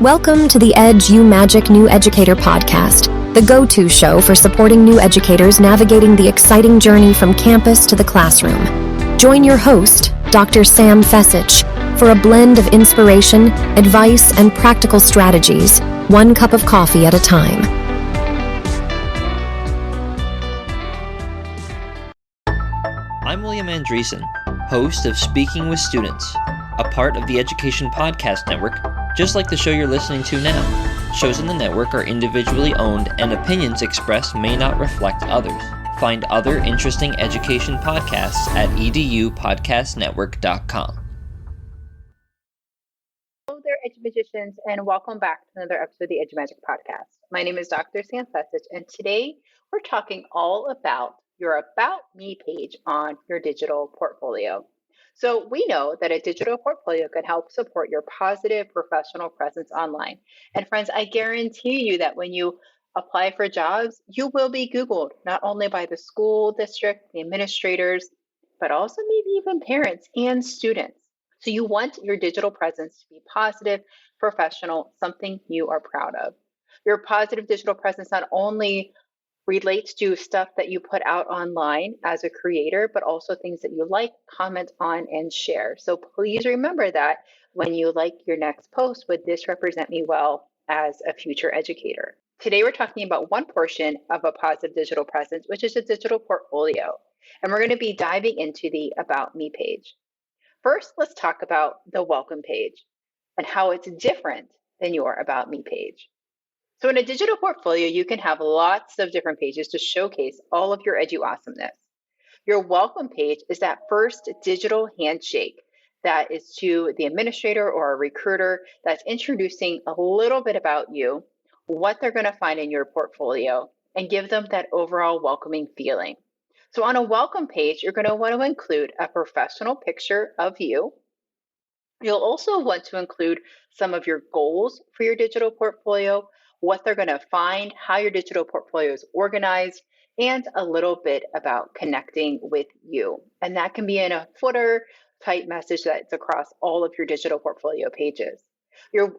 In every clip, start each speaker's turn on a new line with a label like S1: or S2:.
S1: Welcome to the Edge You Magic New Educator podcast, the go-to show for supporting new educators navigating the exciting journey from campus to the classroom. Join your host, Dr. Sam Fessich, for a blend of inspiration, advice, and practical strategies, one cup of coffee at a time.
S2: I'm William Andreessen, host of Speaking with Students, a part of the Education Podcast Network, just like the show you're listening to now. Shows in the network are individually owned, and opinions expressed may not reflect others. Find other interesting education podcasts at edupodcastnetwork.com.
S3: Hello there, EduMagicians, and welcome back to another episode of the EduMagic Podcast. My name is Dr. Sam Fessich, and today we're talking all about your About Me page on your digital portfolio. So we know that a digital portfolio can help support your positive professional presence online. And friends, I guarantee you that when you apply for jobs, you will be Googled, not only by the school district, the administrators, but also maybe even parents and students. So you want your digital presence to be positive, professional, something you are proud of. Your positive digital presence not only relates to stuff that you put out online as a creator, but also things that you like, comment on, and share. So please remember that when you like your next post, would this represent me well as a future educator? Today, we're talking about one portion of a positive digital presence, which is a digital portfolio. And we're going to be diving into the About Me page. First, let's talk about the Welcome page and how it's different than your About Me page. So in a digital portfolio, you can have lots of different pages to showcase all of your edu awesomeness. Your Welcome page is that first digital handshake that is to the administrator or a recruiter that's introducing a little bit about you, what they're going to find in your portfolio, and give them that overall welcoming feeling. So on a Welcome page, you're going to want to include a professional picture of you. You'll also want to include some of your goals for your digital portfolio, what they're going to find, how your digital portfolio is organized, and a little bit about connecting with you. And that can be in a footer type message that's across all of your digital portfolio pages.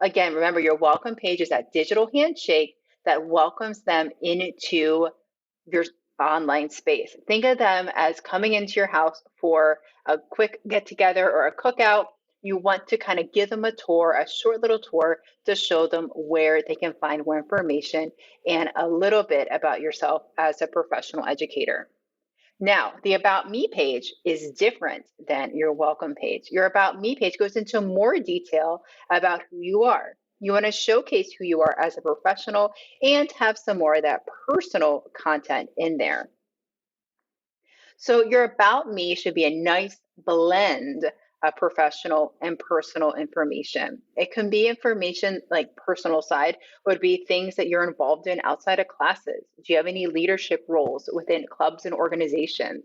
S3: Again, remember, your Welcome page is that digital handshake that welcomes them into your online space. Think of them as coming into your house for a quick get together or a cookout. You want to kind of give them a tour, a short little tour to show them where they can find more information and a little bit about yourself as a professional educator. Now, the About Me page is different than your Welcome page. Your About Me page goes into more detail about who you are. You want to showcase who you are as a professional and have some more of that personal content in there. So your About Me should be a nice blend of professional and personal information. It can be information like personal side would be things that you're involved in outside of classes. Do you have any leadership roles within clubs and organizations?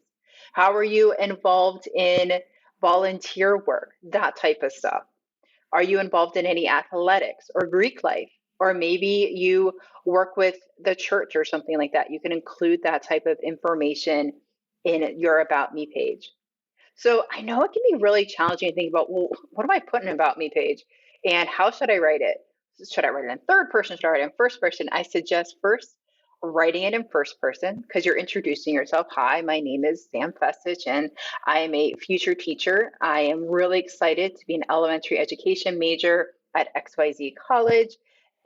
S3: How are you involved in volunteer work? That type of stuff. Are you involved in any athletics or Greek life? Or maybe you work with the church or something like that. You can include that type of information in your About Me page. So I know it can be really challenging to think about, well, what am I putting in About Me page? And how should I write it? Should I write it in third person? Should I write it in first person? I suggest first writing it in first person because you're introducing yourself. Hi, my name is Sam Fessich, and I am a future teacher. I am really excited to be an elementary education major at XYZ College.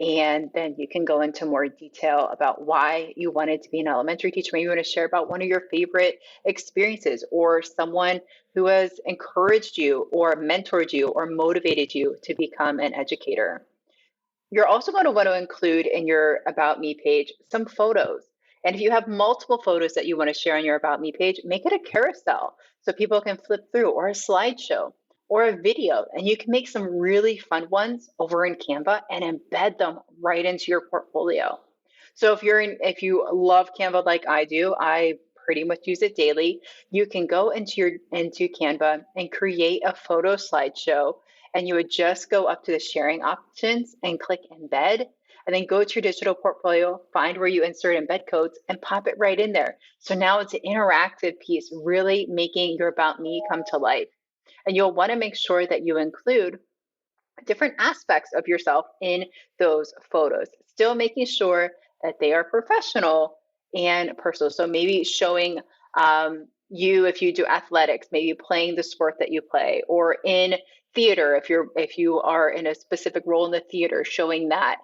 S3: And then you can go into more detail about why you wanted to be an elementary teacher. Maybe you want to share about one of your favorite experiences or someone who has encouraged you or mentored you or motivated you to become an educator. You're also going to want to include in your About Me page some photos. And if you have multiple photos that you want to share on your About Me page, make it a carousel so people can flip through, or a slideshow, or a video. And you can make some really fun ones over in Canva and embed them right into your portfolio. So if you love Canva like I do, I pretty much use it daily. You can go into Canva and create a photo slideshow, and you would just go up to the sharing options and click embed, and then go to your digital portfolio, find where you insert embed codes, and pop it right in there. So now it's an interactive piece, really making your About Me come to life. And you'll want to make sure that you include different aspects of yourself in those photos, still making sure that they are professional and personal. So maybe showing you, if you do athletics, maybe playing the sport that you play, or in theater, if you are in a specific role in the theater, showing that.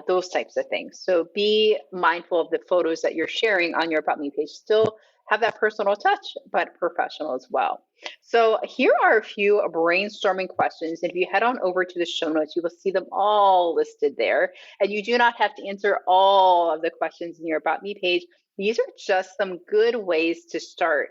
S3: Those types of things. So be mindful of the photos that you're sharing on your About Me page. Still have that personal touch, but professional as well. So here are a few brainstorming questions. And if you head on over to the show notes, you will see them all listed there. And you do not have to answer all of the questions in your About Me page. These are just some good ways to start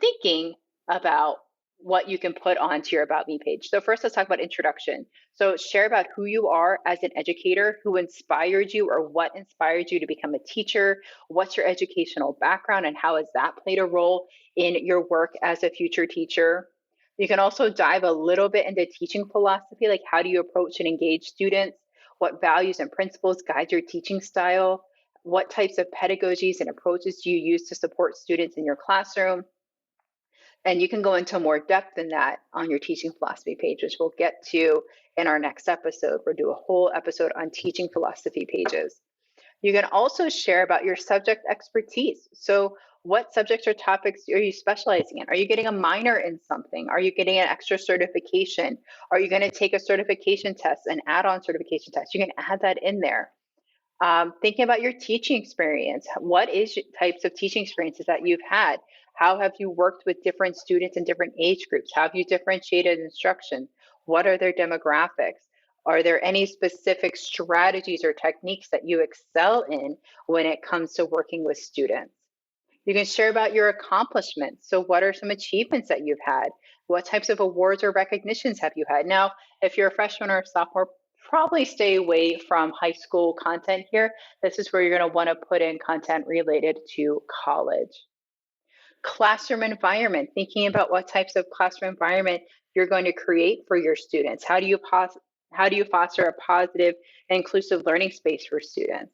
S3: thinking about what you can put onto your About Me page. So first, let's talk about introduction. So share about who you are as an educator, who inspired you or what inspired you to become a teacher, what's your educational background and how has that played a role in your work as a future teacher. You can also dive a little bit into teaching philosophy, like how do you approach and engage students? What values and principles guide your teaching style? What types of pedagogies and approaches do you use to support students in your classroom? And you can go into more depth in that on your teaching philosophy page, which we'll get to in our next episode. We'll do a whole episode on teaching philosophy pages. You can also share about your subject expertise. So what subjects or topics are you specializing in? Are you getting a minor in something? Are you getting an extra certification? Are you going to take a certification test, an add-on certification test? You can add that in there. Thinking about your teaching experience. What is types of teaching experiences that you've had? How have you worked with different students in different age groups? How have you differentiated instruction? What are their demographics? Are there any specific strategies or techniques that you excel in when it comes to working with students? You can share about your accomplishments. So what are some achievements that you've had? What types of awards or recognitions have you had? Now, if you're a freshman or a sophomore, probably stay away from high school content here. This is where you're going to want to put in content related to college. Classroom environment, thinking about what types of classroom environment you're going to create for your students. How do you foster a positive and inclusive learning space for students?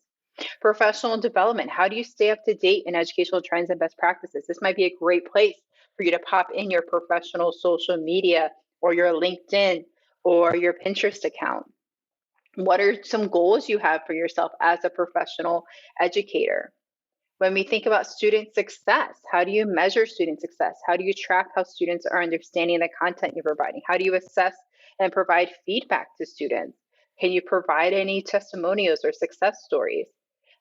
S3: Professional development, how do you stay up to date in educational trends and best practices? This might be a great place for you to pop in your professional social media or your LinkedIn or your Pinterest account. What are some goals you have for yourself as a professional educator? When we think about student success, how do you measure student success? How do you track how students are understanding the content you're providing? How do you assess and provide feedback to students? Can you provide any testimonials or success stories?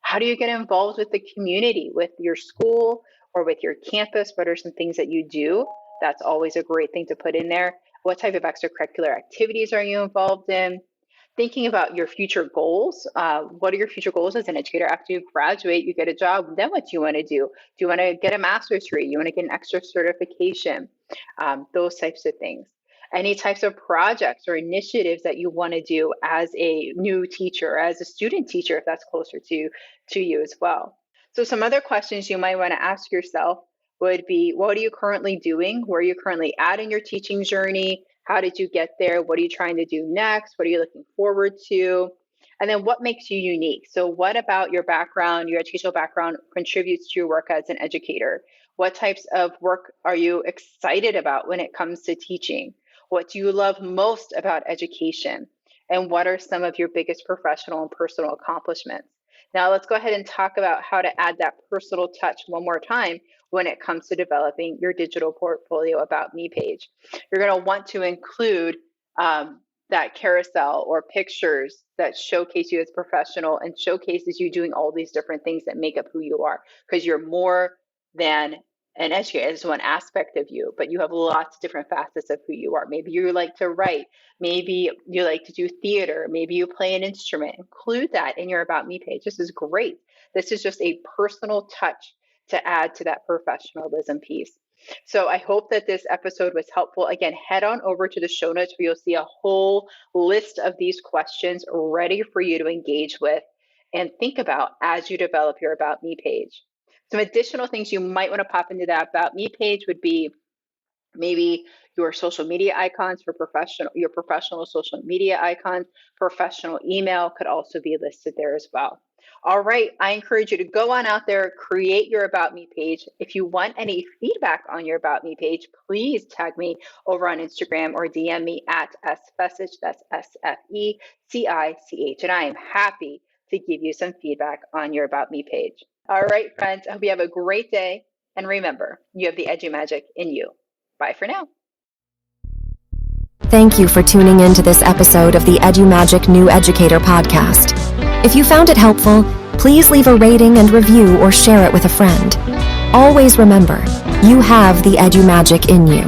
S3: How do you get involved with the community, with your school or with your campus? What are some things that you do? That's always a great thing to put in there. What type of extracurricular activities are you involved in? Thinking about your future goals. What are your future goals as an educator? After you graduate, you get a job, then what do you want to do? Do you want to get a master's degree? You want to get an extra certification? Those types of things. Any types of projects or initiatives that you want to do as a new teacher, as a student teacher, if that's closer to you as well. So some other questions you might want to ask yourself would be, what are you currently doing? Where are you currently at in your teaching journey? How did you get there? What are you trying to do next? What are you looking forward to? And then what makes you unique? So what about your background, your educational background contributes to your work as an educator? What types of work are you excited about when it comes to teaching? What do you love most about education? And what are some of your biggest professional and personal accomplishments? Now let's go ahead and talk about how to add that personal touch one more time when it comes to developing your digital portfolio About Me page. You're going to want to include that carousel or pictures that showcase you as professional and showcases you doing all these different things that make up who you are, because you're more than an educator. It's one aspect of you, but you have lots of different facets of who you are. Maybe you like to write, maybe you like to do theater, maybe you play an instrument. Include that in your About Me page. This is great. This is just a personal touch to add to that professionalism piece. So I hope that this episode was helpful. Again, head on over to the show notes where you'll see a whole list of these questions ready for you to engage with and think about as you develop your About Me page. Some additional things you might want to pop into that About Me page would be maybe your social media icons for your professional social media icons. Professional email could also be listed there as well. All right, I encourage you to go on out there, create your About Me page. If you want any feedback on your About Me page, please tag me over on Instagram or DM me at sfesich, that's SFECICH, and I am happy to give you some feedback on your About Me page. All right, friends, I hope you have a great day, and remember, you have the EduMagic in you. Bye for now.
S1: Thank you for tuning in to this episode of the EduMagic New Educator podcast. If you found it helpful, please leave a rating and review or share it with a friend. Always remember, you have the EduMagic in you.